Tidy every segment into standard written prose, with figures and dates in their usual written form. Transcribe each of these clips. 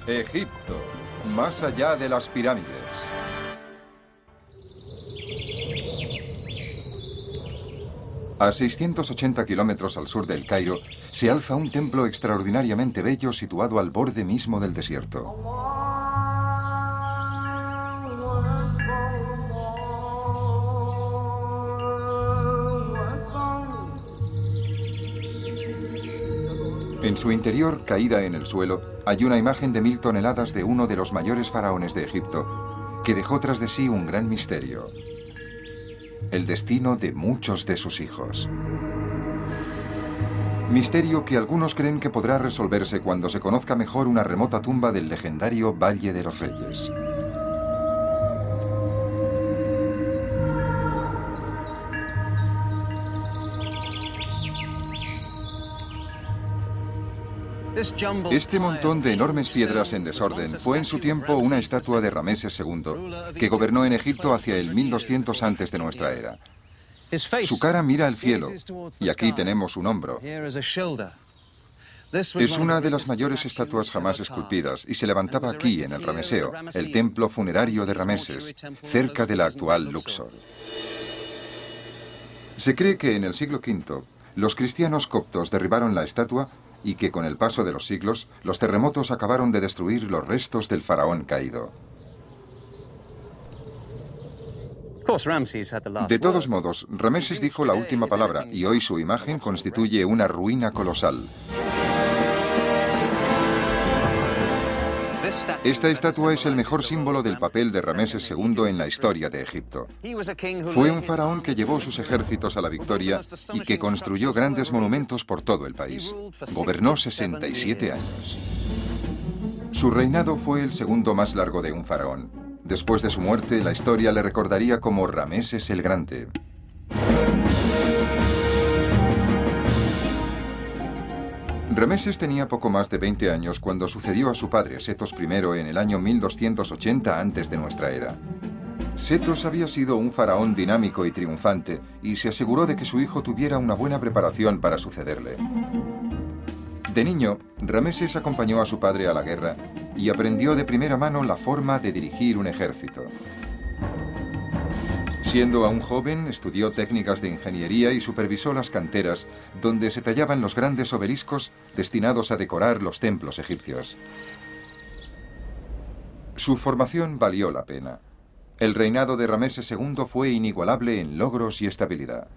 Egipto, más allá de las pirámides. A 680 kilómetros al sur del Cairo, se alza un templo extraordinariamente bello situado al borde mismo del desierto. En su interior, caída en el suelo, hay una imagen de 1000 toneladas de uno de los mayores faraones de Egipto, que dejó tras de sí un gran misterio: el destino de muchos de sus hijos. Misterio que algunos creen que podrá resolverse cuando se conozca mejor una remota tumba del legendario Valle de los Reyes. Este montón de enormes piedras en desorden fue en su tiempo una estatua de Rameses II, que gobernó en Egipto hacia el 1200 antes de nuestra era. Su cara mira al cielo, y aquí tenemos un hombro. Es una de las mayores estatuas jamás esculpidas y se levantaba aquí, en el Rameseo, el templo funerario de Rameses, cerca de la actual Luxor. Se cree que en el siglo V, los cristianos coptos derribaron la estatua y que con el paso de los siglos, los terremotos acabaron de destruir los restos del faraón caído. De todos modos, Rameses dijo la última palabra y hoy su imagen constituye una ruina colosal. Esta estatua es el mejor símbolo del papel de Rameses II en la historia de Egipto. Fue un faraón que llevó sus ejércitos a la victoria y que construyó grandes monumentos por todo el país. Gobernó 67 años. Su reinado fue el segundo más largo de un faraón. Después de su muerte, la historia le recordaría como Rameses el Grande. Rameses tenía poco más de 20 años cuando sucedió a su padre, Setos I, en el año 1280 antes de nuestra era. Setos había sido un faraón dinámico y triunfante y se aseguró de que su hijo tuviera una buena preparación para sucederle. De niño, Rameses acompañó a su padre a la guerra y aprendió de primera mano la forma de dirigir un ejército. Siendo aún joven, estudió técnicas de ingeniería y supervisó las canteras, donde se tallaban los grandes obeliscos destinados a decorar los templos egipcios. Su formación valió la pena. El reinado de Rameses II fue inigualable en logros y estabilidad.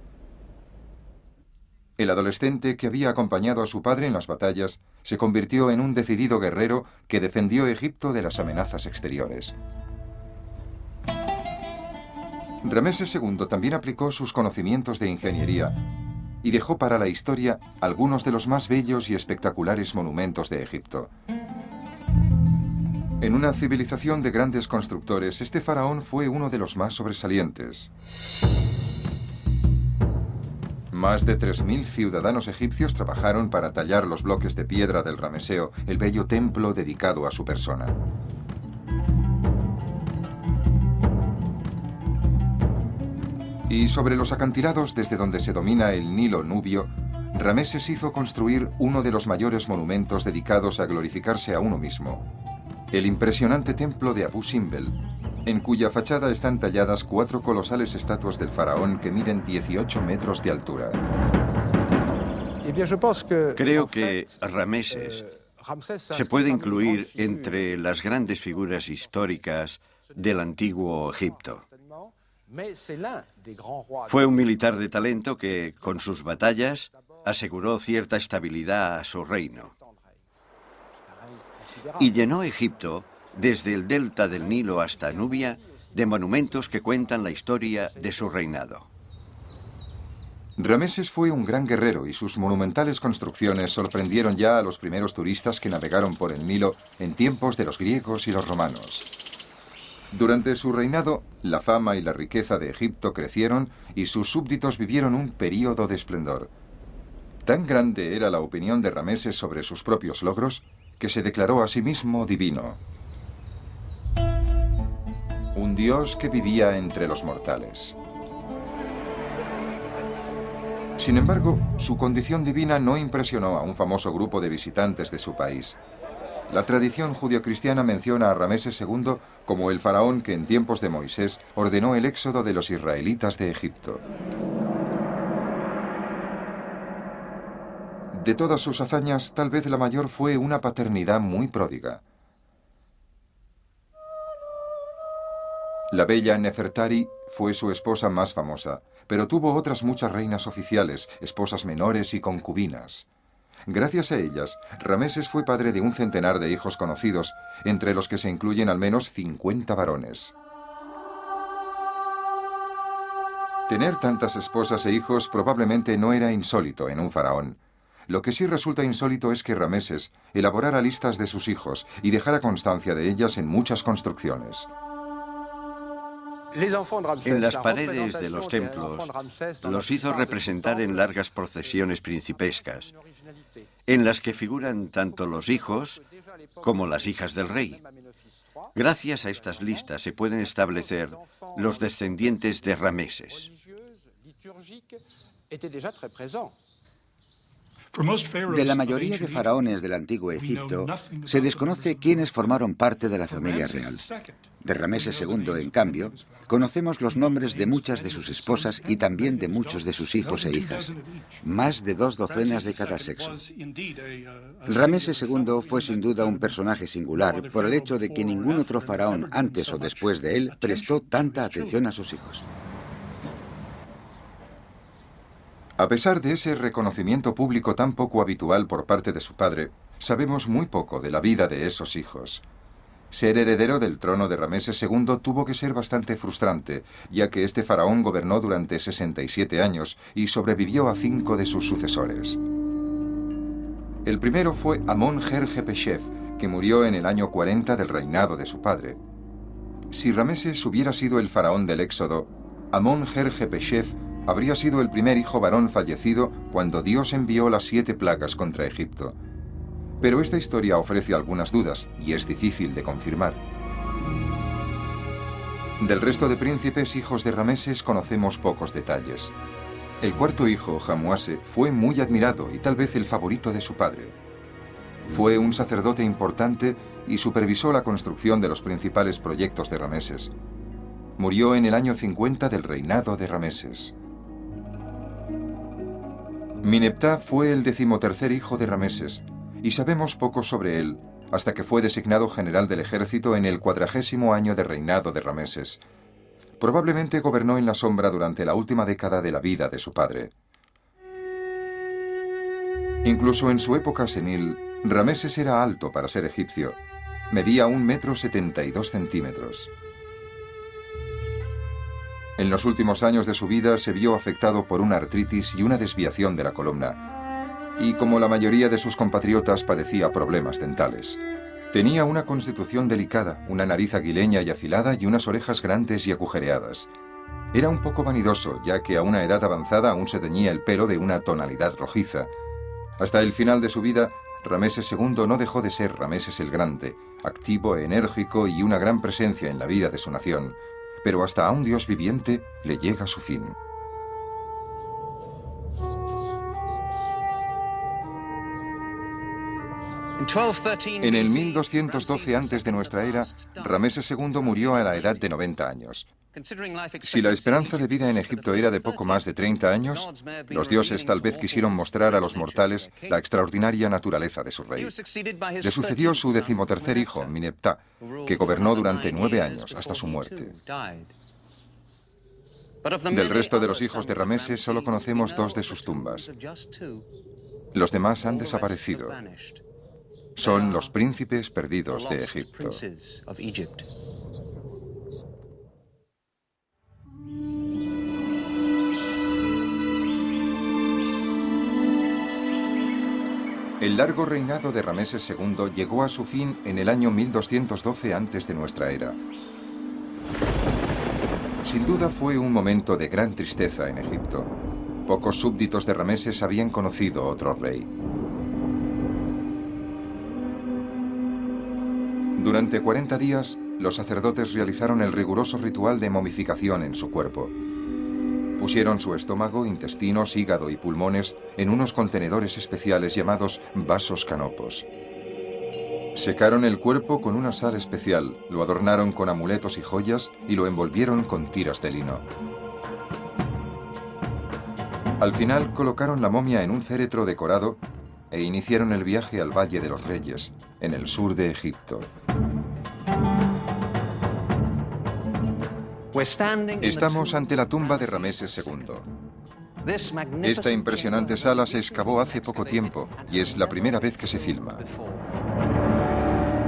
El adolescente que había acompañado a su padre en las batallas se convirtió en un decidido guerrero que defendió Egipto de las amenazas exteriores. Rameses II también aplicó sus conocimientos de ingeniería y dejó para la historia algunos de los más bellos y espectaculares monumentos de Egipto. En una civilización de grandes constructores, este faraón fue uno de los más sobresalientes. Más de 3000 ciudadanos egipcios trabajaron para tallar los bloques de piedra del Rameseo, el bello templo dedicado a su persona. Y sobre los acantilados desde donde se domina el Nilo Nubio, Rameses hizo construir uno de los mayores monumentos dedicados a glorificarse a uno mismo, el impresionante templo de Abu Simbel, en cuya fachada están talladas 4 colosales estatuas del faraón que miden 18 metros de altura. Creo que Rameses se puede incluir entre las grandes figuras históricas del antiguo Egipto. Fue un militar de talento que, con sus batallas, aseguró cierta estabilidad a su reino. Y llenó Egipto, desde el delta del Nilo hasta Nubia, de monumentos que cuentan la historia de su reinado. Rameses fue un gran guerrero y sus monumentales construcciones sorprendieron ya a los primeros turistas que navegaron por el Nilo en tiempos de los griegos y los romanos. Durante su reinado, la fama y la riqueza de Egipto crecieron y sus súbditos vivieron un período de esplendor. Tan grande era la opinión de Rameses sobre sus propios logros que se declaró a sí mismo divino. Un dios que vivía entre los mortales. Sin embargo, su condición divina no impresionó a un famoso grupo de visitantes de su país. La tradición judio-cristiana menciona a Rameses II como el faraón que en tiempos de Moisés ordenó el éxodo de los israelitas de Egipto. De todas sus hazañas, tal vez la mayor fue una paternidad muy pródiga. La bella Nefertari fue su esposa más famosa, pero tuvo otras muchas reinas oficiales, esposas menores y concubinas. Gracias a ellas, Rameses fue padre de un centenar de hijos conocidos, entre los que se incluyen al menos 50 varones. Tener tantas esposas e hijos probablemente no era insólito en un faraón. Lo que sí resulta insólito es que Rameses elaborara listas de sus hijos y dejara constancia de ellas en muchas construcciones. En las paredes de los templos los hizo representar en largas procesiones principescas, en las que figuran tanto los hijos como las hijas del rey. Gracias a estas listas se pueden establecer los descendientes de Rameses. De la mayoría de faraones del antiguo Egipto, se desconoce quiénes formaron parte de la familia real. De Rameses II, en cambio, conocemos los nombres de muchas de sus esposas y también de muchos de sus hijos e hijas, más de 2 docenas de cada sexo. Rameses II fue sin duda un personaje singular por el hecho de que ningún otro faraón antes o después de él prestó tanta atención a sus hijos. A pesar de ese reconocimiento público tan poco habitual por parte de su padre, sabemos muy poco de la vida de esos hijos. Ser heredero del trono de Rameses II tuvo que ser bastante frustrante, ya que este faraón gobernó durante 67 años y sobrevivió a 5 de sus sucesores. El primero fue Amon-Her-Jepeshef, que murió en el año 40 del reinado de su padre. Si Rameses hubiera sido el faraón del Éxodo, Amon-Her-Jepeshef habría sido el primer hijo varón fallecido cuando Dios envió las 7 plagas contra Egipto. Pero esta historia ofrece algunas dudas y es difícil de confirmar. Del resto de príncipes hijos de Rameses conocemos pocos detalles. El cuarto hijo, Hamuase, fue muy admirado y tal vez el favorito de su padre. Fue un sacerdote importante y supervisó la construcción de los principales proyectos de Rameses. Murió en el año 50 del reinado de Rameses. Mineptah fue el 13º hijo de Rameses, y sabemos poco sobre él, hasta que fue designado general del ejército en el 40º año de reinado de Rameses. Probablemente gobernó en la sombra durante la última década de la vida de su padre. Incluso en su época senil, Rameses era alto para ser egipcio. Medía 1,72 metros. En los últimos años de su vida se vio afectado por una artritis y una desviación de la columna. Y como la mayoría de sus compatriotas padecía problemas dentales. Tenía una constitución delicada, una nariz aguileña y afilada y unas orejas grandes y agujereadas. Era un poco vanidoso, ya que a una edad avanzada aún se teñía el pelo de una tonalidad rojiza. Hasta el final de su vida, Rameses II no dejó de ser Rameses el Grande, activo, enérgico y una gran presencia en la vida de su nación. Pero hasta a un dios viviente le llega su fin. En el 1212 antes de nuestra era, Rameses II murió a la edad de 90 años. Si la esperanza de vida en Egipto era de poco más de 30 años, los dioses tal vez quisieron mostrar a los mortales la extraordinaria naturaleza de su rey. Le sucedió su 13º hijo, Mineptah, que gobernó durante 9 años hasta su muerte. Del resto de los hijos de Rameses solo conocemos 2 de sus tumbas. Los demás han desaparecido. Son los príncipes perdidos de Egipto. El largo reinado de Rameses II llegó a su fin en el año 1212 antes de nuestra era. Sin duda fue un momento de gran tristeza en Egipto. Pocos súbditos de Rameses habían conocido otro rey. Durante 40 días, los sacerdotes realizaron el riguroso ritual de momificación en su cuerpo. Pusieron su estómago, intestinos, hígado y pulmones en unos contenedores especiales llamados vasos canopos. Secaron el cuerpo con una sal especial, lo adornaron con amuletos y joyas y lo envolvieron con tiras de lino. Al final colocaron la momia en un féretro decorado e iniciaron el viaje al Valle de los Reyes, en el sur de Egipto. Estamos ante la tumba de Rameses II. Esta impresionante sala se excavó hace poco tiempo y es la primera vez que se filma.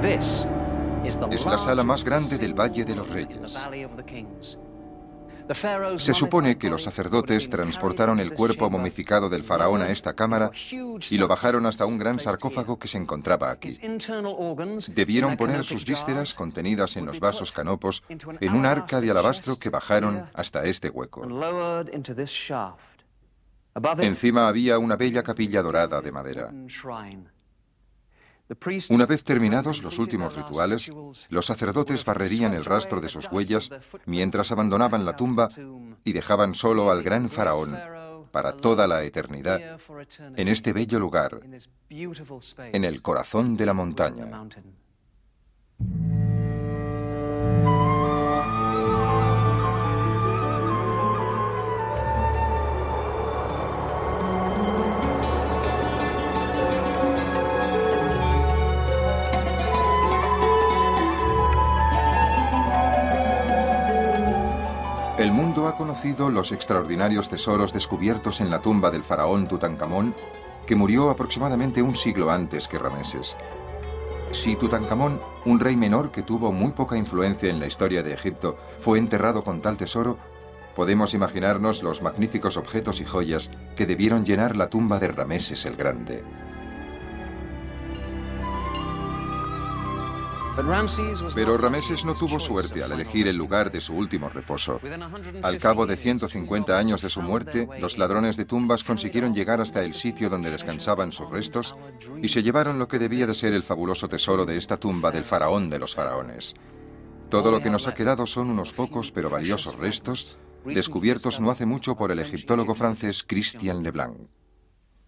Es la sala más grande del Valle de los Reyes. Se supone que los sacerdotes transportaron el cuerpo momificado del faraón a esta cámara y lo bajaron hasta un gran sarcófago que se encontraba aquí. Debieron poner sus vísceras contenidas en los vasos canopos en un arca de alabastro que bajaron hasta este hueco. Encima había una bella capilla dorada de madera. Una vez terminados los últimos rituales, los sacerdotes barrerían el rastro de sus huellas mientras abandonaban la tumba y dejaban solo al gran faraón para toda la eternidad en este bello lugar, en el corazón de la montaña. El mundo ha conocido los extraordinarios tesoros descubiertos en la tumba del faraón Tutankamón, que murió aproximadamente un siglo antes que Rameses. Si Tutankamón, un rey menor que tuvo muy poca influencia en la historia de Egipto, fue enterrado con tal tesoro, podemos imaginarnos los magníficos objetos y joyas que debieron llenar la tumba de Rameses el Grande. Pero Rameses no tuvo suerte al elegir el lugar de su último reposo. Al cabo de 150 años de su muerte, los ladrones de tumbas consiguieron llegar hasta el sitio donde descansaban sus restos y se llevaron lo que debía de ser el fabuloso tesoro de esta tumba del faraón de los faraones. Todo lo que nos ha quedado son unos pocos pero valiosos restos, descubiertos no hace mucho por el egiptólogo francés Christian Leblanc.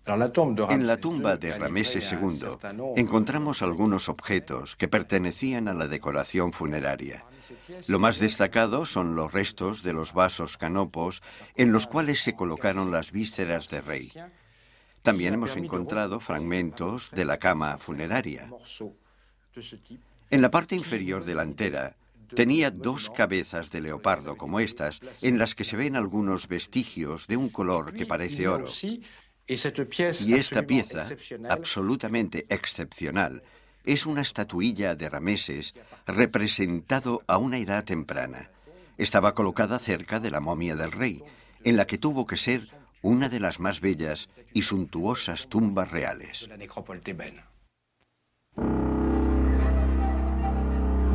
En la tumba de Rameses II encontramos algunos objetos que pertenecían a la decoración funeraria. Lo más destacado son los restos de los vasos canopos en los cuales se colocaron las vísceras del rey. También hemos encontrado fragmentos de la cama funeraria. En la parte inferior delantera tenía dos cabezas de leopardo como estas, en las que se ven algunos vestigios de un color que parece oro. Y esta pieza, absolutamente excepcional, es una estatuilla de Rameses representado a una edad temprana. Estaba colocada cerca de la momia del rey, en la que tuvo que ser una de las más bellas y suntuosas tumbas reales.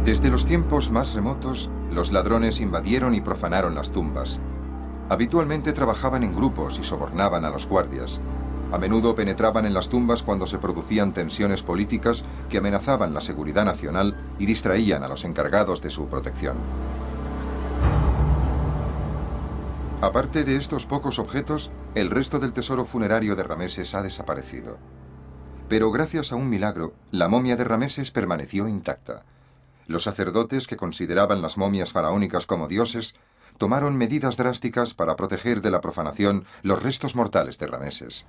Desde los tiempos más remotos, los ladrones invadieron y profanaron las tumbas. Habitualmente trabajaban en grupos y sobornaban a los guardias. A menudo penetraban en las tumbas cuando se producían tensiones políticas que amenazaban la seguridad nacional y distraían a los encargados de su protección. Aparte de estos pocos objetos, el resto del tesoro funerario de Rameses ha desaparecido. Pero gracias a un milagro, la momia de Rameses permaneció intacta. Los sacerdotes, que consideraban las momias faraónicas como dioses, tomaron medidas drásticas para proteger de la profanación los restos mortales de Rameses.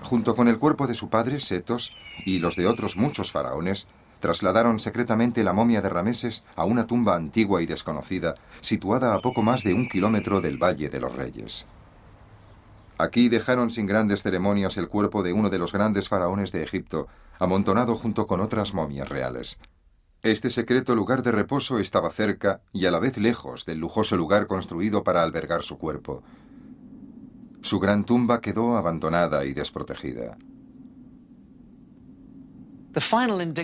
Junto con el cuerpo de su padre, Setos, y los de otros muchos faraones, trasladaron secretamente la momia de Rameses a una tumba antigua y desconocida, situada a poco más de 1 kilómetro del Valle de los Reyes. Aquí dejaron sin grandes ceremonias el cuerpo de uno de los grandes faraones de Egipto, amontonado junto con otras momias reales. Este secreto lugar de reposo estaba cerca y a la vez lejos del lujoso lugar construido para albergar su cuerpo. Su gran tumba quedó abandonada y desprotegida.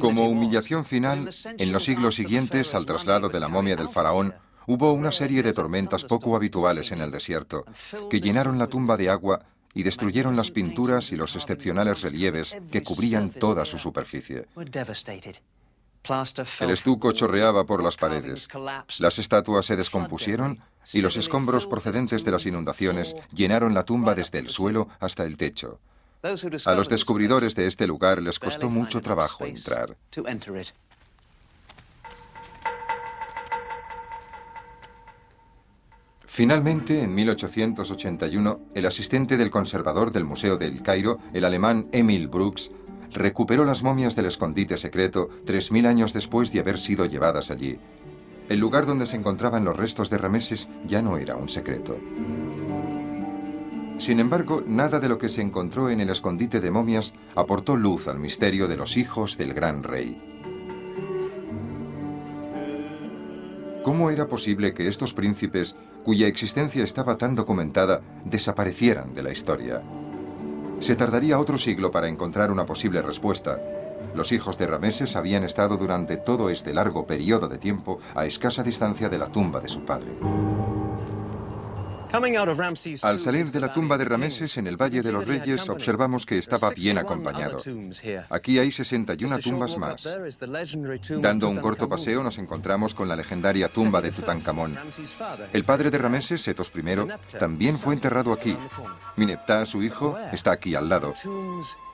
Como humillación final, en los siglos siguientes al traslado de la momia del faraón, hubo una serie de tormentas poco habituales en el desierto, que llenaron la tumba de agua y destruyeron las pinturas y los excepcionales relieves que cubrían toda su superficie. El estuco chorreaba por las paredes, las estatuas se descompusieron y los escombros procedentes de las inundaciones llenaron la tumba desde el suelo hasta el techo. A los descubridores de este lugar les costó mucho trabajo entrar. Finalmente, en 1881, el asistente del conservador del Museo del Cairo, el alemán Emil Brooks, recuperó las momias del escondite secreto 3000 años después de haber sido llevadas allí. El lugar donde se encontraban los restos de Rameses ya no era un secreto. Sin embargo, nada de lo que se encontró en el escondite de momias aportó luz al misterio de los hijos del gran rey. ¿Cómo era posible que estos príncipes, cuya existencia estaba tan documentada, desaparecieran de la historia? Se tardaría otro siglo para encontrar una posible respuesta. Los hijos de Rameses habían estado durante todo este largo periodo de tiempo a escasa distancia de la tumba de su padre. Al salir de la tumba de Rameses en el Valle de los Reyes, observamos que estaba bien acompañado. Aquí hay 61 tumbas más. Dando un corto paseo nos encontramos con la legendaria tumba de Tutankamón. El padre de Rameses, Setos I, también fue enterrado aquí. Mineptah, su hijo, está aquí al lado.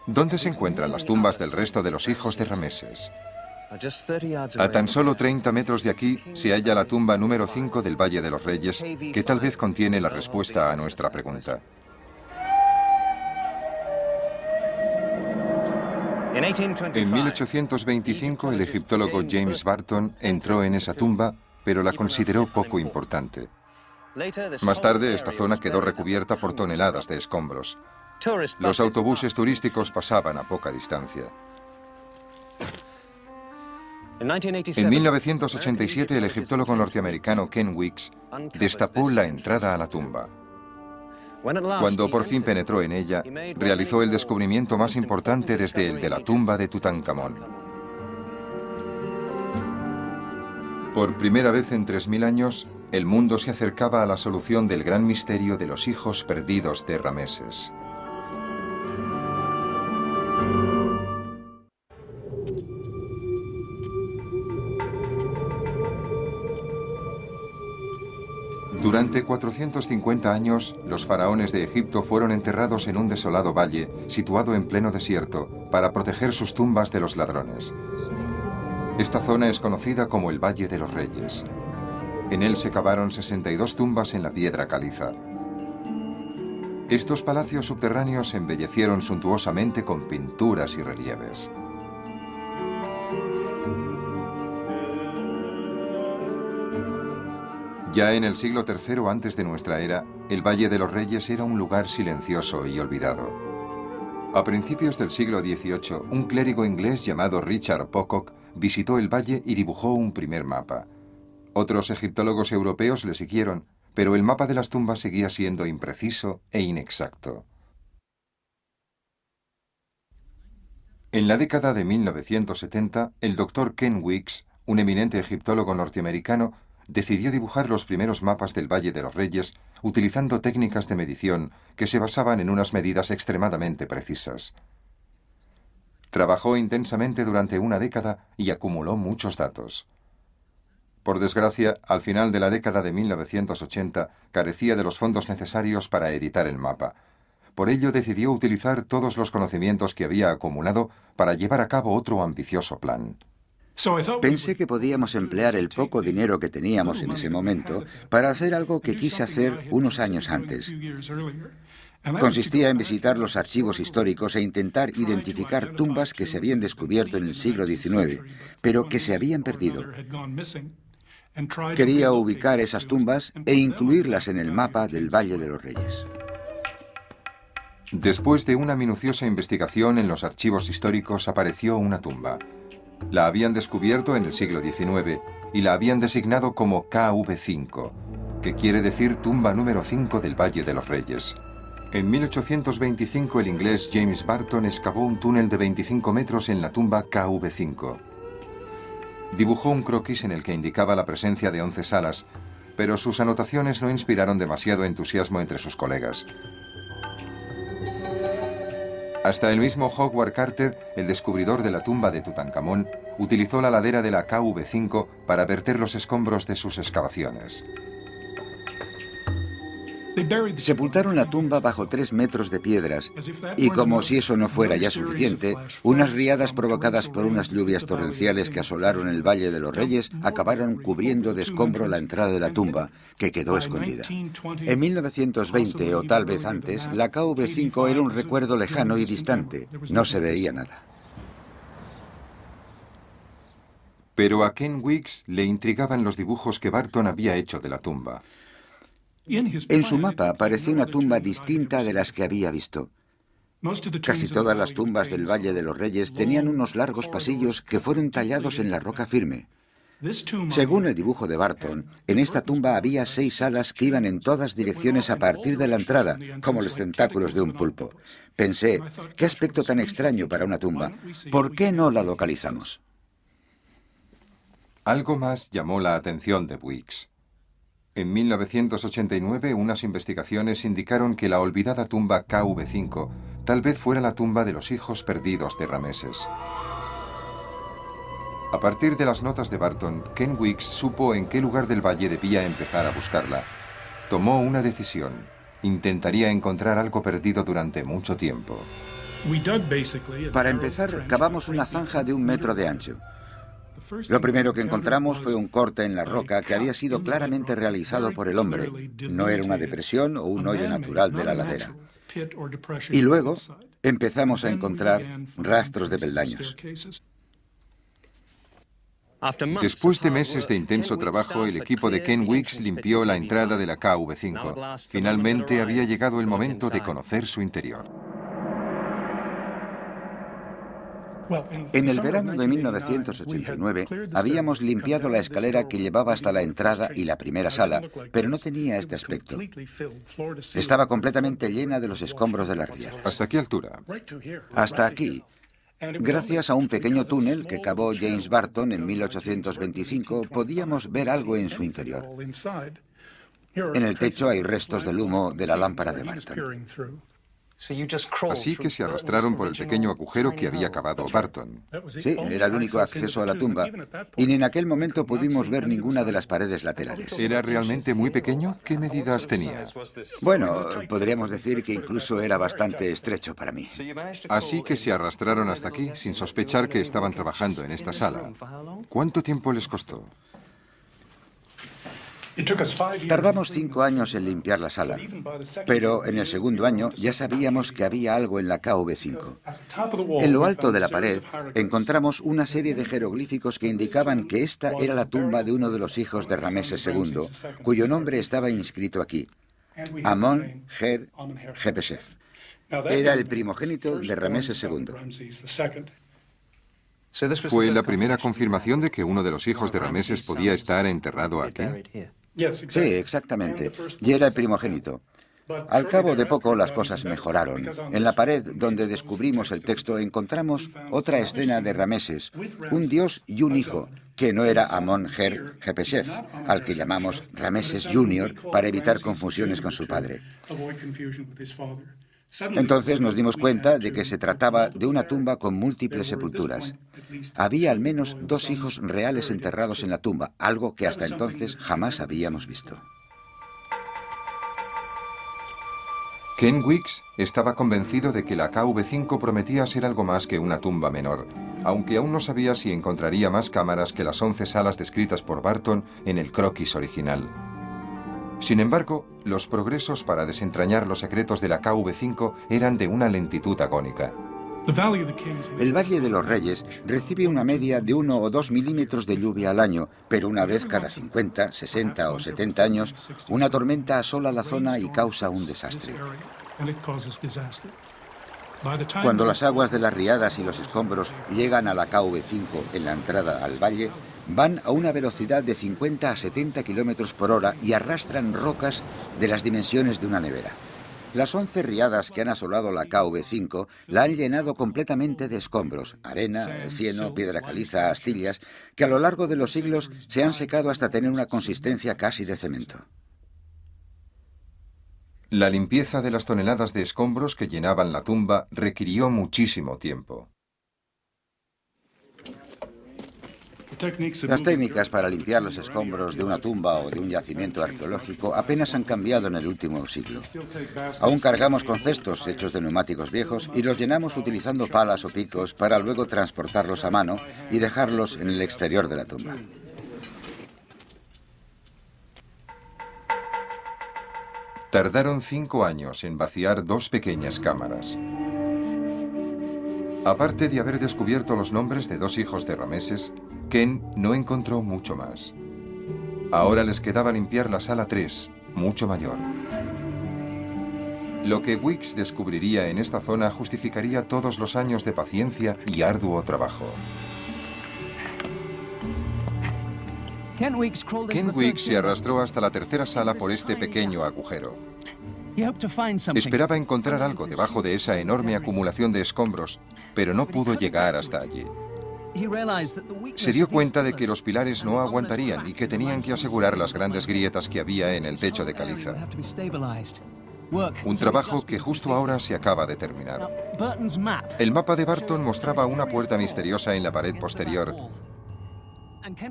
¿Dónde se encuentran las tumbas del resto de los hijos de Rameses? A tan solo 30 metros de aquí se halla la tumba número 5 del Valle de los Reyes, que tal vez contiene la respuesta a nuestra pregunta. En 1825 el egiptólogo James Barton entró en esa tumba, pero la consideró poco importante. Más tarde esta zona quedó recubierta por toneladas de escombros. Los autobuses turísticos pasaban a poca distancia. En 1987, el egiptólogo norteamericano Ken Weeks destapó la entrada a la tumba. Cuando por fin penetró en ella, realizó el descubrimiento más importante desde el de la tumba de Tutankamón. Por primera vez en 3000 años, el mundo se acercaba a la solución del gran misterio de los hijos perdidos de Rameses. Durante 450 años, los faraones de Egipto fueron enterrados en un desolado valle situado en pleno desierto para proteger sus tumbas de los ladrones. Esta zona es conocida como el Valle de los Reyes. En él se cavaron 62 tumbas en la piedra caliza. Estos palacios subterráneos se embellecieron suntuosamente con pinturas y relieves. Ya en el siglo III antes de nuestra era, el Valle de los Reyes era un lugar silencioso y olvidado. A principios del siglo XVIII, un clérigo inglés llamado Richard Pocock visitó el valle y dibujó un primer mapa. Otros egiptólogos europeos le siguieron, pero el mapa de las tumbas seguía siendo impreciso e inexacto. En la década de 1970, el doctor Ken Weeks, un eminente egiptólogo norteamericano, decidió dibujar los primeros mapas del Valle de los Reyes utilizando técnicas de medición que se basaban en unas medidas extremadamente precisas. Trabajó intensamente durante una década y acumuló muchos datos. Por desgracia, al final de la década de 1980, carecía de los fondos necesarios para editar el mapa. Por ello decidió utilizar todos los conocimientos que había acumulado para llevar a cabo otro ambicioso plan. Pensé que podíamos emplear el poco dinero que teníamos en ese momento para hacer algo que quise hacer unos años antes. Consistía en visitar los archivos históricos e intentar identificar tumbas que se habían descubierto en el siglo XIX, pero que se habían perdido. Quería ubicar esas tumbas e incluirlas en el mapa del Valle de los Reyes. Después de una minuciosa investigación en los archivos históricos apareció una tumba. La habían descubierto en el siglo XIX y la habían designado como KV5, que quiere decir tumba número 5 del Valle de los Reyes. En 1825 el inglés James Barton excavó un túnel de 25 metros en la tumba KV5. Dibujó un croquis en el que indicaba la presencia de 11 salas, pero sus anotaciones no inspiraron demasiado entusiasmo entre sus colegas. Hasta el mismo Howard Carter, el descubridor de la tumba de Tutankamón, utilizó la ladera de la KV5 para verter los escombros de sus excavaciones. Sepultaron la tumba bajo 3 metros de piedras y, como si eso no fuera ya suficiente, unas riadas provocadas por unas lluvias torrenciales que asolaron el Valle de los Reyes acabaron cubriendo de escombro la entrada de la tumba, que quedó escondida. En 1920, o tal vez antes, la KV5 era un recuerdo lejano y distante. No se veía nada. Pero a Ken Weeks le intrigaban los dibujos que Barton había hecho de la tumba. En su mapa apareció una tumba distinta de las que había visto. Casi todas las tumbas del Valle de los Reyes tenían unos largos pasillos que fueron tallados en la roca firme. Según el dibujo de Barton, en esta tumba había 6 alas que iban en todas direcciones a partir de la entrada, como los tentáculos de un pulpo. Pensé, qué aspecto tan extraño para una tumba. ¿Por qué no la localizamos? Algo más llamó la atención de Weeks. En 1989, unas investigaciones indicaron que la olvidada tumba KV5 tal vez fuera la tumba de los hijos perdidos de Rameses. A partir de las notas de Barton, Ken Weeks supo en qué lugar del valle debía empezar a buscarla. Tomó una decisión. Intentaría encontrar algo perdido durante mucho tiempo. Para empezar, cavamos una zanja de 1 metro de ancho. Lo primero que encontramos fue un corte en la roca que había sido claramente realizado por el hombre. No era una depresión o un hoyo natural de la ladera. Y luego empezamos a encontrar rastros de peldaños. Después de meses de intenso trabajo, el equipo de Ken Weeks limpió la entrada de la KV5. Finalmente había llegado el momento de conocer su interior. En el verano de 1989 habíamos limpiado la escalera que llevaba hasta la entrada y la primera sala, pero no tenía este aspecto. Estaba completamente llena de los escombros de las riadas. ¿Hasta qué altura? Hasta aquí. Gracias a un pequeño túnel que cavó James Barton en 1825, podíamos ver algo en su interior. En el techo hay restos del humo de la lámpara de Barton. Así que se arrastraron por el pequeño agujero que había cavado Barton. Sí, era el único acceso a la tumba, y ni en aquel momento pudimos ver ninguna de las paredes laterales. ¿Era realmente muy pequeño? ¿Qué medidas tenía? Bueno, podríamos decir que incluso era bastante estrecho para mí. Así que se arrastraron hasta aquí sin sospechar que estaban trabajando en esta sala. ¿Cuánto tiempo les costó? Tardamos 5 años en limpiar la sala, pero en el segundo año ya sabíamos que había algo en la KV5. En lo alto de la pared encontramos una serie de jeroglíficos que indicaban que esta era la tumba de uno de los hijos de Rameses II, cuyo nombre estaba inscrito aquí, Amon-Her Hepeshef. Era el primogénito de Rameses II. ¿Fue la primera confirmación de que uno de los hijos de Rameses podía estar enterrado aquí? Sí, exactamente. Y era el primogénito. Al cabo de poco las cosas mejoraron. En la pared donde descubrimos el texto encontramos otra escena de Rameses, un dios y un hijo, que no era Amon-Her Hepeshef, al que llamamos Rameses Jr. para evitar confusiones con su padre. Entonces nos dimos cuenta de que se trataba de una tumba con múltiples sepulturas. Había al menos 2 hijos reales enterrados en la tumba, algo que hasta entonces jamás habíamos visto. Ken Weeks estaba convencido de que la KV5 prometía ser algo más que una tumba menor, aunque aún no sabía si encontraría más cámaras que las 11 salas descritas por Barton en el croquis original. Sin embargo, los progresos para desentrañar los secretos de la KV5 eran de una lentitud agónica. El Valle de los Reyes recibe una media de 1 o 2 milímetros de lluvia al año, pero una vez cada 50, 60 o 70 años, una tormenta asola la zona y causa un desastre. Cuando las aguas de las riadas y los escombros llegan a la KV5 en la entrada al valle, van a una velocidad de 50 a 70 kilómetros por hora y arrastran rocas de las dimensiones de una nevera. Las 11 riadas que han asolado la KV5 la han llenado completamente de escombros, arena, cieno, piedra caliza, astillas, que a lo largo de los siglos se han secado hasta tener una consistencia casi de cemento. La limpieza de las toneladas de escombros que llenaban la tumba requirió muchísimo tiempo. Las técnicas para limpiar los escombros de una tumba o de un yacimiento arqueológico apenas han cambiado en el último siglo. Aún cargamos con cestos hechos de neumáticos viejos y los llenamos utilizando palas o picos para luego transportarlos a mano y dejarlos en el exterior de la tumba. Tardaron 5 años en vaciar 2 pequeñas cámaras. Aparte de haber descubierto los nombres de 2 hijos de Rameses, Ken no encontró mucho más. Ahora les quedaba limpiar la sala 3, mucho mayor. Lo que Weeks descubriría en esta zona justificaría todos los años de paciencia y arduo trabajo. Ken Weeks se arrastró hasta la 3ª sala por este pequeño agujero. Esperaba encontrar algo debajo de esa enorme acumulación de escombros, pero no pudo llegar hasta allí. Se dio cuenta de que los pilares no aguantarían y que tenían que asegurar las grandes grietas que había en el techo de caliza. Un trabajo que justo ahora se acaba de terminar. El mapa de Burton mostraba una puerta misteriosa en la pared posterior,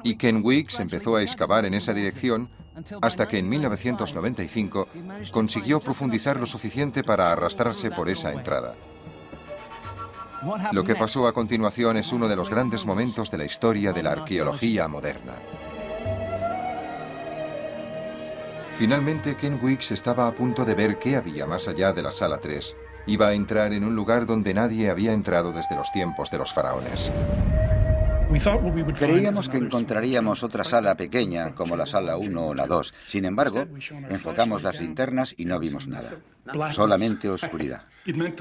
y Ken Weeks empezó a excavar en esa dirección hasta que en 1995 consiguió profundizar lo suficiente para arrastrarse por esa entrada. Lo que pasó a continuación es uno de los grandes momentos de la historia de la arqueología moderna. Finalmente, Ken Weeks estaba a punto de ver qué había más allá de la sala 3. Iba a entrar en un lugar donde nadie había entrado desde los tiempos de los faraones. Creíamos que encontraríamos otra sala pequeña, como la sala 1 o la 2. Sin embargo, enfocamos las linternas y no vimos nada. Solamente oscuridad.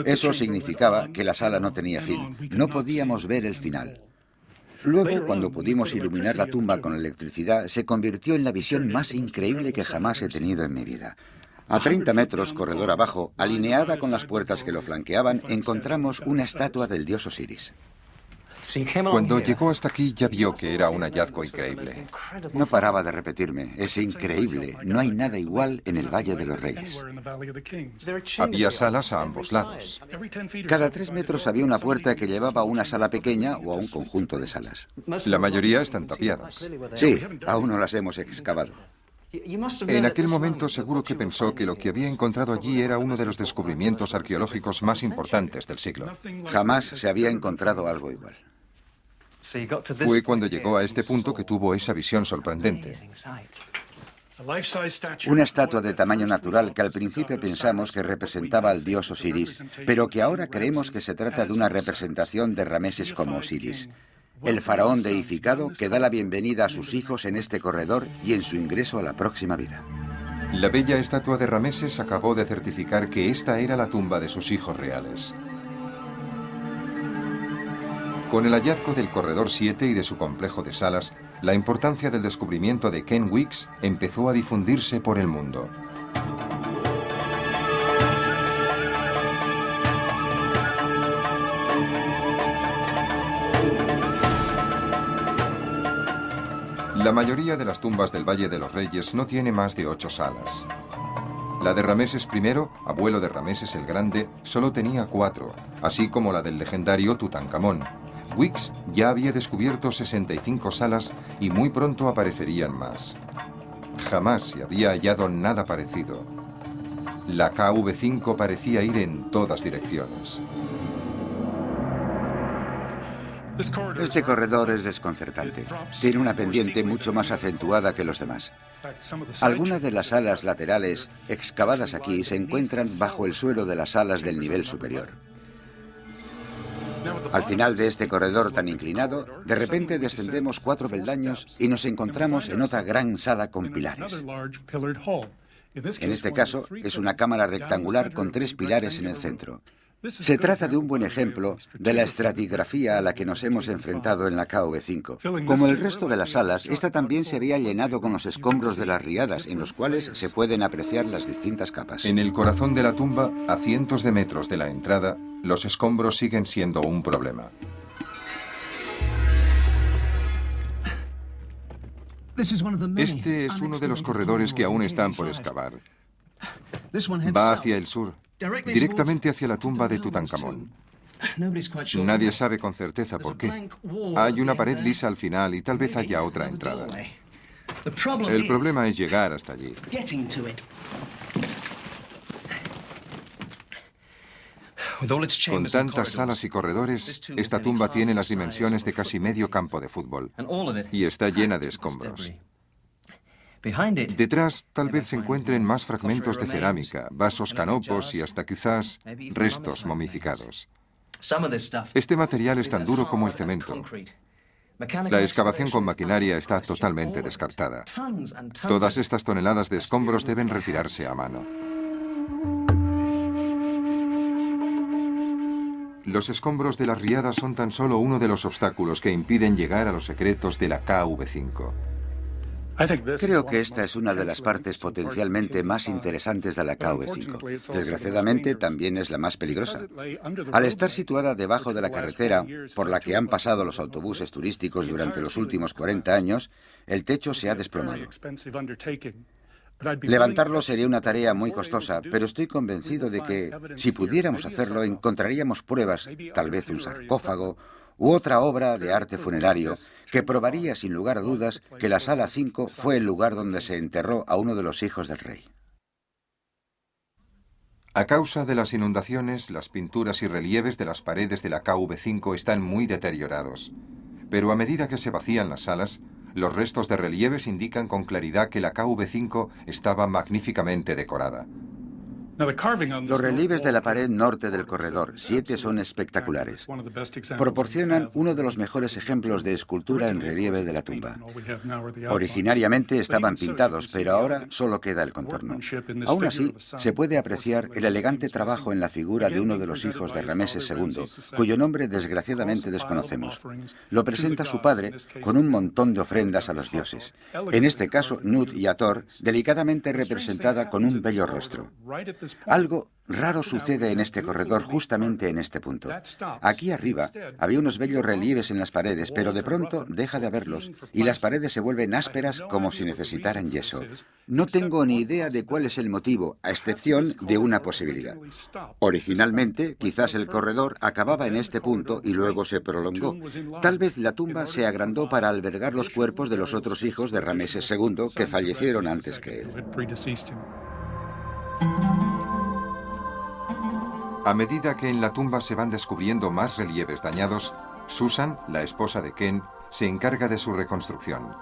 Eso significaba que la sala no tenía fin. No podíamos ver el final. Luego, cuando pudimos iluminar la tumba con electricidad, se convirtió en la visión más increíble que jamás he tenido en mi vida. A 30 metros, corredor abajo, alineada con las puertas que lo flanqueaban, encontramos una estatua del dios Osiris. Cuando llegó hasta aquí ya vio que era un hallazgo increíble. No paraba de repetirme, es increíble, no hay nada igual en el Valle de los Reyes. Había salas a ambos lados. Cada 3 metros había una puerta que llevaba a una sala pequeña o a un conjunto de salas. La mayoría están tapiadas. Sí, aún no las hemos excavado. En aquel momento seguro que pensó que lo que había encontrado allí era uno de los descubrimientos arqueológicos más importantes del siglo. Jamás se había encontrado algo igual. Fue cuando llegó a este punto que tuvo esa visión sorprendente. Una estatua de tamaño natural que al principio pensamos que representaba al dios Osiris, pero que ahora creemos que se trata de una representación de Rameses como Osiris, el faraón deificado que da la bienvenida a sus hijos en este corredor y en su ingreso a la próxima vida. La bella estatua de Rameses acabó de certificar que esta era la tumba de sus hijos reales. Con el hallazgo del corredor 7 y de su complejo de salas, la importancia del descubrimiento de Ken Weeks empezó a difundirse por el mundo. La mayoría de las tumbas del Valle de los Reyes no tiene más de 8 salas. La de Rameses I, abuelo de Rameses el Grande, solo tenía 4, así como la del legendario Tutankamón. Weeks ya había descubierto 65 salas y muy pronto aparecerían más. Jamás se había hallado nada parecido. La KV5 parecía ir en todas direcciones. Este corredor es desconcertante. Tiene una pendiente mucho más acentuada que los demás. Algunas de las salas laterales excavadas aquí se encuentran bajo el suelo de las salas del nivel superior. Al final de este corredor tan inclinado, de repente descendemos 4 peldaños y nos encontramos en otra gran sala con pilares. En este caso, es una cámara rectangular con 3 pilares en el centro. Se trata de un buen ejemplo de la estratigrafía a la que nos hemos enfrentado en la KV5. Como el resto de las salas, esta también se había llenado con los escombros de las riadas, en los cuales se pueden apreciar las distintas capas. En el corazón de la tumba, a cientos de metros de la entrada, los escombros siguen siendo un problema. Este es uno de los corredores que aún están por excavar. Va hacia el sur, directamente hacia la tumba de Tutankamón. Nadie sabe con certeza por qué. Hay una pared lisa al final y tal vez haya otra entrada. El problema es llegar hasta allí. Con tantas salas y corredores, esta tumba tiene las dimensiones de casi medio campo de fútbol y está llena de escombros. Detrás tal vez se encuentren más fragmentos de cerámica, vasos canopos y hasta quizás restos momificados. Este material es tan duro como el cemento. La excavación con maquinaria está totalmente descartada. Todas estas toneladas de escombros deben retirarse a mano. Los escombros de las riadas son tan solo uno de los obstáculos que impiden llegar a los secretos de la KV5. Creo que esta es una de las partes potencialmente más interesantes de la KV5. Desgraciadamente, también es la más peligrosa. Al estar situada debajo de la carretera por la que han pasado los autobuses turísticos durante los últimos 40 años, el techo se ha desplomado. Levantarlo sería una tarea muy costosa, pero estoy convencido de que, si pudiéramos hacerlo, encontraríamos pruebas, tal vez un sarcófago u otra obra de arte funerario, que probaría sin lugar a dudas que la Sala 5 fue el lugar donde se enterró a uno de los hijos del rey. A causa de las inundaciones, las pinturas y relieves de las paredes de la KV5 están muy deteriorados. Pero a medida que se vacían las salas, los restos de relieves indican con claridad que la KV5 estaba magníficamente decorada. Los relieves de la pared norte del corredor, 7, son espectaculares. Proporcionan uno de los mejores ejemplos de escultura en relieve de la tumba. Originariamente estaban pintados, pero ahora solo queda el contorno. Aún así, se puede apreciar el elegante trabajo en la figura de uno de los hijos de Rameses II, cuyo nombre desgraciadamente desconocemos. Lo presenta su padre con un montón de ofrendas a los dioses. En este caso, Nut y Hathor, delicadamente representada con un bello rostro. Algo raro sucede en este corredor justamente en este punto. Aquí arriba había unos bellos relieves en las paredes, pero de pronto deja de haberlos y las paredes se vuelven ásperas como si necesitaran yeso. No tengo ni idea de cuál es el motivo, a excepción de una posibilidad. Originalmente, quizás el corredor acababa en este punto y luego se prolongó. Tal vez la tumba se agrandó para albergar los cuerpos de los otros hijos de Rameses II que fallecieron antes que él. A medida que en la tumba se van descubriendo más relieves dañados, Susan, la esposa de Ken, se encarga de su reconstrucción.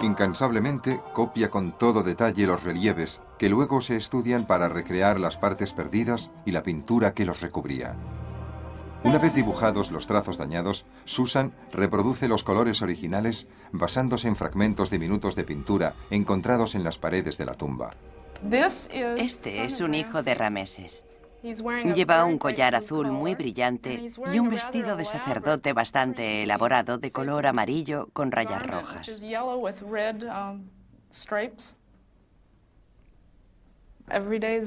Incansablemente copia con todo detalle los relieves que luego se estudian para recrear las partes perdidas y la pintura que los recubría. Una vez dibujados los trazos dañados, Susan reproduce los colores originales basándose en fragmentos diminutos de pintura encontrados en las paredes de la tumba. Este es un hijo de Rameses. Lleva un collar azul muy brillante y un vestido de sacerdote bastante elaborado de color amarillo con rayas rojas.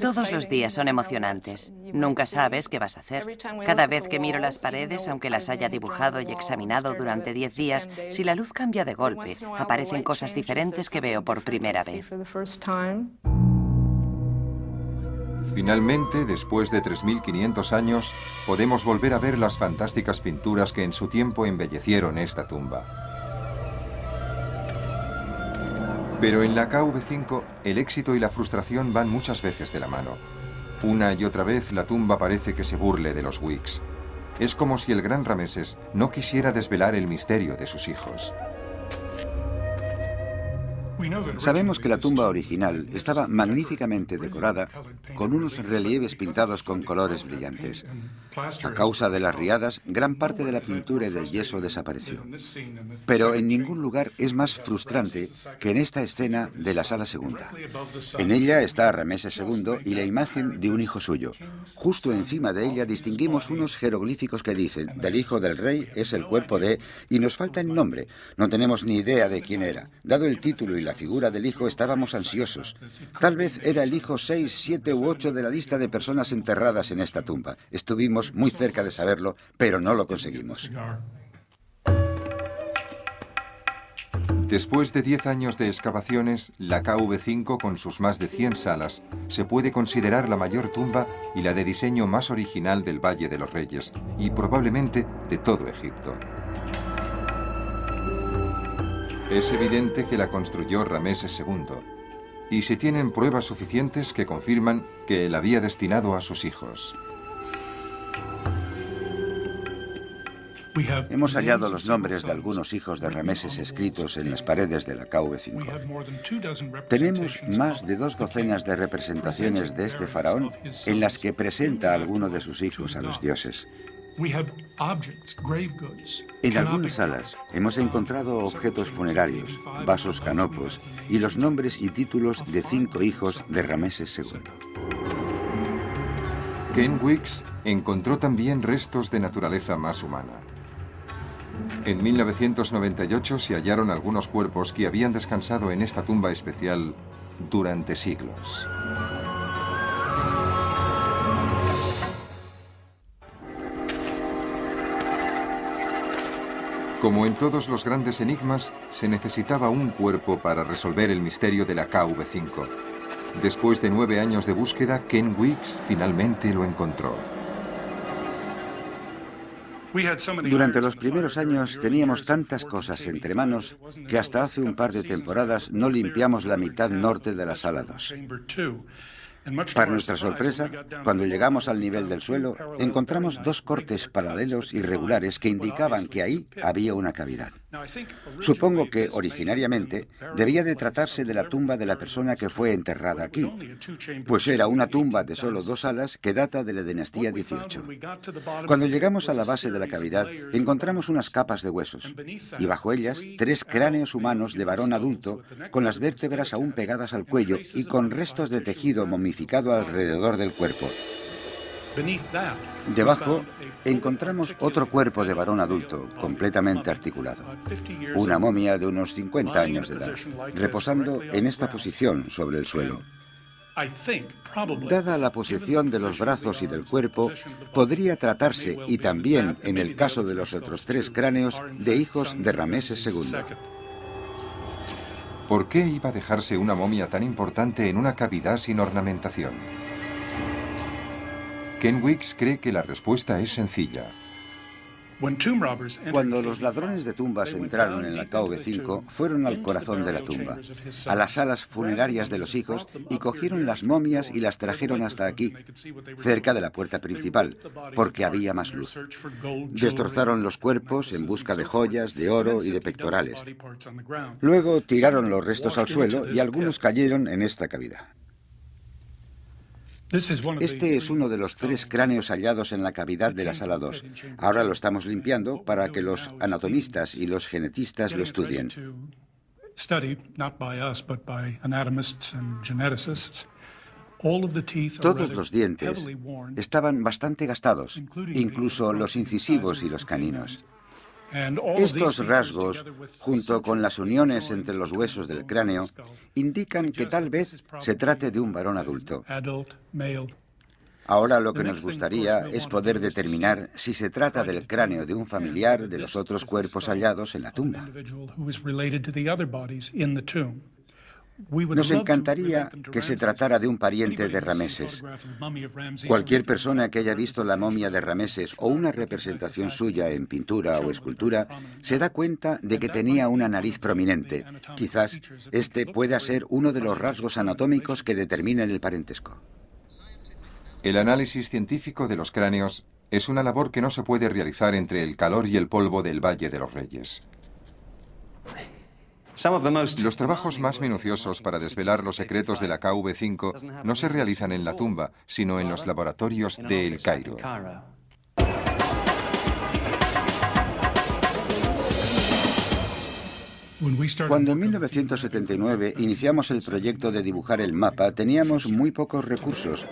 Todos los días son emocionantes. Nunca sabes qué vas a hacer. Cada vez que miro las paredes, aunque las haya dibujado y examinado durante 10 días, si la luz cambia de golpe, aparecen cosas diferentes que veo por primera vez. Finalmente, después de 3.500 años, podemos volver a ver las fantásticas pinturas que en su tiempo embellecieron esta tumba. Pero en la KV5, el éxito y la frustración van muchas veces de la mano. Una y otra vez la tumba parece que se burle de los Wiks. Es como si el gran Rameses no quisiera desvelar el misterio de sus hijos. Sabemos que la tumba original estaba magníficamente decorada con unos relieves pintados con colores brillantes. A causa de las riadas, gran parte de la pintura y del yeso desapareció. Pero en ningún lugar es más frustrante que en esta escena de la Sala Segunda. En ella está Rameses II y la imagen de un hijo suyo. Justo encima de ella distinguimos unos jeroglíficos que dicen: del hijo del rey es el cuerpo de... y nos falta el nombre. No tenemos ni idea de quién era. Dado el título y la figura del hijo, estábamos ansiosos. Tal vez era el hijo 6, 7 u 8 de la lista de personas enterradas en esta tumba. Estuvimos muy cerca de saberlo, pero no lo conseguimos. Después de 10 años de excavaciones, la KV5, con sus más de 100 salas, se puede considerar la mayor tumba y la de diseño más original del Valle de los Reyes, y probablemente de todo Egipto. Es evidente que la construyó Rameses II, y se tienen pruebas suficientes que confirman que la había destinado a sus hijos. Hemos hallado los nombres de algunos hijos de Rameses escritos en las paredes de la KV5. Tenemos más de 2 docenas de representaciones de este faraón en las que presenta a alguno de sus hijos a los dioses. En algunas salas hemos encontrado objetos funerarios, vasos canopos y los nombres y títulos de 5 hijos de Rameses II. Ken Weeks encontró también restos de naturaleza más humana. En 1998 se hallaron algunos cuerpos que habían descansado en esta tumba especial durante siglos. Como en todos los grandes enigmas, se necesitaba un cuerpo para resolver el misterio de la KV5. Después de 9 años de búsqueda, Ken Weeks finalmente lo encontró. Durante los primeros años teníamos tantas cosas entre manos que hasta hace un par de temporadas no limpiamos la mitad norte de la sala 2. Para nuestra sorpresa, cuando llegamos al nivel del suelo, encontramos 2 cortes paralelos irregulares que indicaban que ahí había una cavidad. Supongo que, originariamente, debía de tratarse de la tumba de la persona que fue enterrada aquí, pues era una tumba de solo 2 salas que data de la dinastía XVIII. Cuando llegamos a la base de la cavidad, encontramos unas capas de huesos, y bajo ellas 3 cráneos humanos de varón adulto, con las vértebras aún pegadas al cuello y con restos de tejido momificado alrededor del cuerpo. Debajo encontramos otro cuerpo de varón adulto, completamente articulado. Una momia de unos 50 años de edad, reposando en esta posición sobre el suelo. Dada la posición de los brazos y del cuerpo, podría tratarse, y también en el caso de los otros 3 cráneos, de hijos de Rameses II. ¿Por qué iba a dejarse una momia tan importante en una cavidad sin ornamentación? Ken Weeks cree que la respuesta es sencilla. Cuando los ladrones de tumbas entraron en la KV5, fueron al corazón de la tumba, a las salas funerarias de los hijos, y cogieron las momias y las trajeron hasta aquí, cerca de la puerta principal, porque había más luz. Destrozaron los cuerpos en busca de joyas, de oro y de pectorales. Luego tiraron los restos al suelo y algunos cayeron en esta cavidad. Este es uno de los 3 cráneos hallados en la cavidad de la sala 2. Ahora lo estamos limpiando para que los anatomistas y los genetistas lo estudien. Todos los dientes estaban bastante gastados, incluso los incisivos y los caninos. Estos rasgos, junto con las uniones entre los huesos del cráneo, indican que tal vez se trate de un varón adulto. Ahora lo que nos gustaría es poder determinar si se trata del cráneo de un familiar de los otros cuerpos hallados en la tumba. Nos encantaría que se tratara de un pariente de Rameses. Cualquier persona que haya visto la momia de Rameses o una representación suya en pintura o escultura se da cuenta de que tenía una nariz prominente. Quizás este pueda ser uno de los rasgos anatómicos que determinen el parentesco. El análisis científico de los cráneos es una labor que no se puede realizar entre el calor y el polvo del Valle de los Reyes. Los trabajos más minuciosos para desvelar los secretos de la KV5 no se realizan en la tumba, sino en los laboratorios de El Cairo. Cuando en 1979 iniciamos el proyecto de dibujar el mapa, teníamos muy pocos recursos.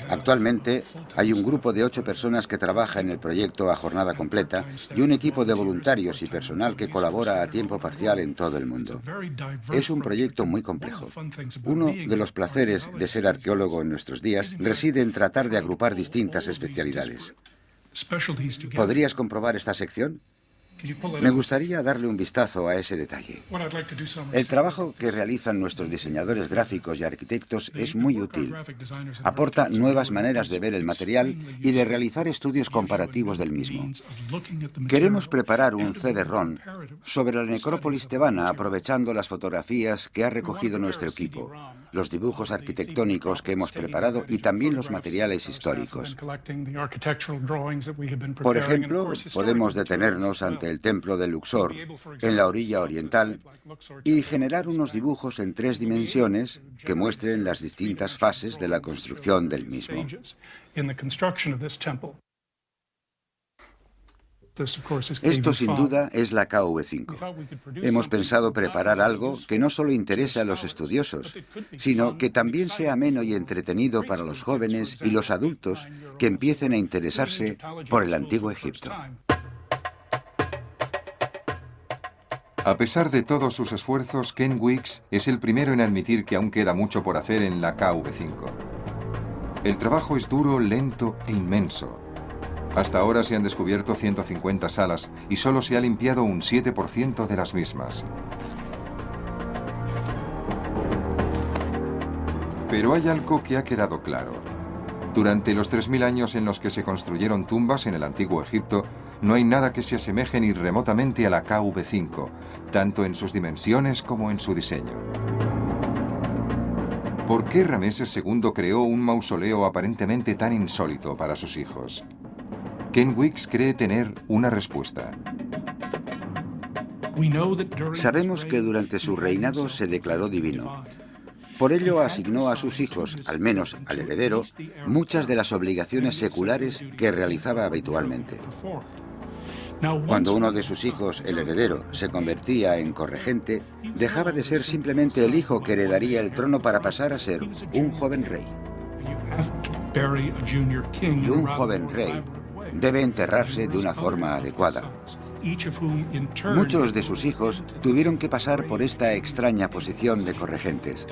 Actualmente hay un grupo de 8 personas que trabaja en el proyecto a jornada completa y un equipo de voluntarios y personal que colabora a tiempo parcial en todo el mundo. Es un proyecto muy complejo. Uno de los placeres de ser arqueólogo en nuestros días reside en tratar de agrupar distintas especialidades. ¿Podrías comprobar esta sección? Me gustaría darle un vistazo a ese detalle. El trabajo que realizan nuestros diseñadores gráficos y arquitectos es muy útil. Aporta nuevas maneras de ver el material y de realizar estudios comparativos del mismo. Queremos preparar un CD-ROM sobre la necrópolis tebana aprovechando las fotografías que ha recogido nuestro equipo, los dibujos arquitectónicos que hemos preparado y también los materiales históricos. Por ejemplo, podemos detenernos ante el templo de Luxor, en la orilla oriental, y generar unos dibujos en 3 dimensiones que muestren las distintas fases de la construcción del mismo. Esto sin duda es la KV5. Hemos pensado preparar algo que no solo interese a los estudiosos, sino que también sea ameno y entretenido para los jóvenes y los adultos que empiecen a interesarse por el Antiguo Egipto. A pesar de todos sus esfuerzos, Ken Weeks es el primero en admitir que aún queda mucho por hacer en la KV5. El trabajo es duro, lento e inmenso. Hasta ahora se han descubierto 150 salas y solo se ha limpiado un 7% de las mismas. Pero hay algo que ha quedado claro. Durante los 3000 años en los que se construyeron tumbas en el Antiguo Egipto, no hay nada que se asemeje ni remotamente a la KV5, tanto en sus dimensiones como en su diseño. ¿Por qué Rameses II creó un mausoleo aparentemente tan insólito para sus hijos? Ken Weeks cree tener una respuesta. Sabemos que durante su reinado se declaró divino. Por ello asignó a sus hijos, al menos al heredero, muchas de las obligaciones seculares que realizaba habitualmente. Cuando uno de sus hijos, el heredero, se convertía en corregente, dejaba de ser simplemente el hijo que heredaría el trono para pasar a ser un joven rey. Y un joven rey debe enterrarse de una forma adecuada. Muchos de sus hijos tuvieron que pasar por esta extraña posición de corregentes,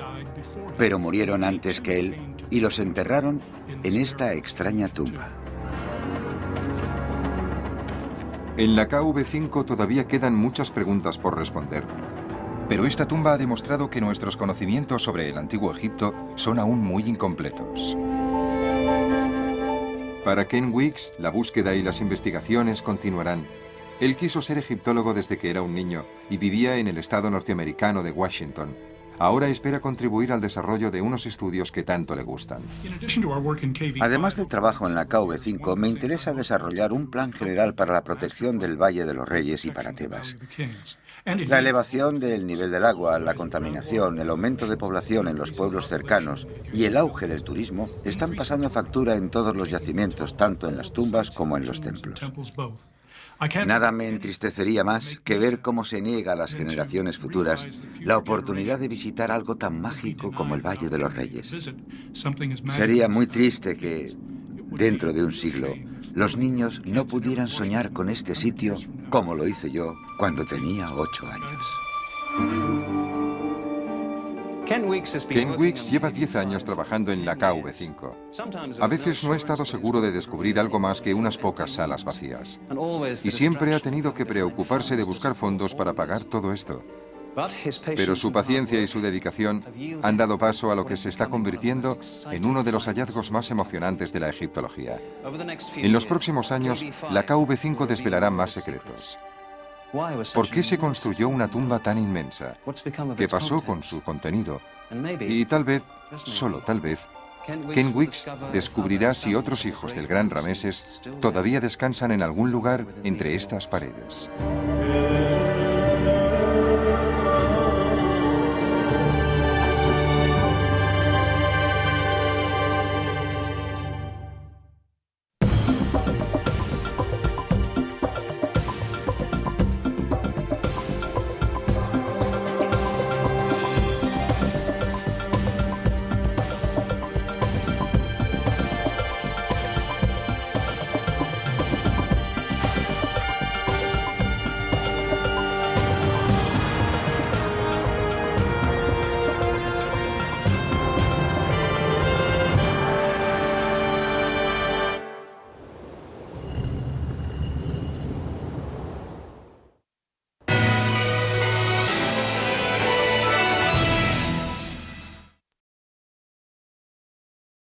pero murieron antes que él y los enterraron en esta extraña tumba. En la KV5 todavía quedan muchas preguntas por responder, pero esta tumba ha demostrado que nuestros conocimientos sobre el Antiguo Egipto son aún muy incompletos. Para Ken Weeks, la búsqueda y las investigaciones continuarán. Él quiso ser egiptólogo desde que era un niño y vivía en el estado norteamericano de Washington. Ahora espera contribuir al desarrollo de unos estudios que tanto le gustan. Además del trabajo en la KV5, me interesa desarrollar un plan general para la protección del Valle de los Reyes y para Tebas. La elevación del nivel del agua, la contaminación, el aumento de población en los pueblos cercanos y el auge del turismo están pasando factura en todos los yacimientos, tanto en las tumbas como en los templos. Nada me entristecería más que ver cómo se niega a las generaciones futuras la oportunidad de visitar algo tan mágico como el Valle de los Reyes. Sería muy triste que, dentro de un siglo, los niños no pudieran soñar con este sitio como lo hice yo cuando tenía 8 años. Ken Weeks lleva 10 años trabajando en la KV5. A veces no he estado seguro de descubrir algo más que unas pocas salas vacías. Y siempre ha tenido que preocuparse de buscar fondos para pagar todo esto. Pero su paciencia y su dedicación han dado paso a lo que se está convirtiendo en uno de los hallazgos más emocionantes de la egiptología. En los próximos años, la KV5 desvelará más secretos. ¿Por qué se construyó una tumba tan inmensa? ¿Qué pasó con su contenido? Y tal vez, solo tal vez, Ken Weeks descubrirá si otros hijos del gran Rameses todavía descansan en algún lugar entre estas paredes.